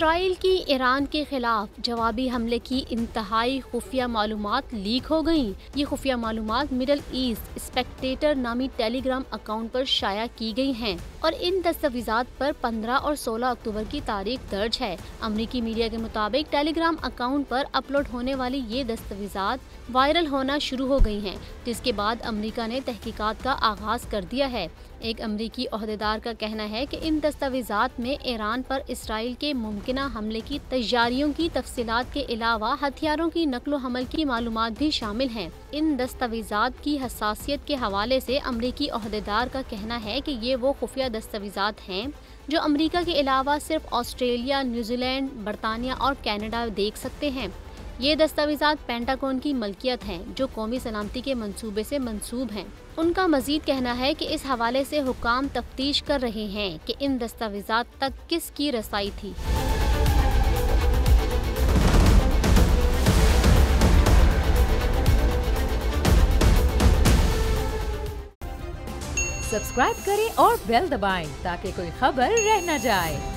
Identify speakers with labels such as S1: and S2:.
S1: Israel की Iran के खिलाफ जवाबी हमले की इंतहाई खुफिया मालूमात लीक हो गयी। ये खुफिया मालूमात मिडल ईस्ट स्पेक्टेटर नामी टेलीग्राम अकाउंट पर शाया की गई हैं और इन दस्तावेजात पर 15 और 16 अक्टूबर की तारीख दर्ज है। अमरीकी मीडिया के मुताबिक टेलीग्राम अकाउंट पर अपलोड होने वाली ये दस्तावेजात वायरल होना शुरू हो गई हैं, जिसके बाद अमेरिका ने तहकीकात का आगाज कर दिया है। एक अमरीकी ओहदेदार का कहना है कि इन दस्तावेजात में ईरान पर इसराइल के मुमकिना हमले की तैयारियों की तफसीलात के अलावा हथियारों की नकलो हमल की मालूमात भी शामिल हैं। इन दस्तावेजात की हसासियत के हवाले से अमरीकी ओहदेदार का कहना है कि ये वो खुफिया दस्तावेजात हैं जो अमरीका के अलावा सिर्फ ऑस्ट्रेलिया, न्यूजीलैंड, बरतानिया और कनाडा देख सकते हैं। ये दस्तावेजात पेंटागन की मलकियत हैं जो कौमी सलामती के मंसूबे से मंसूब हैं। उनका मजीद कहना है कि इस हवाले से हुकाम तफ्तीश कर रहे हैं कि इन दस्तावेजात तक किसकी रसाई थी।
S2: सब्सक्राइब करें और बेल दबाएं ताकि कोई खबर रह न जाए।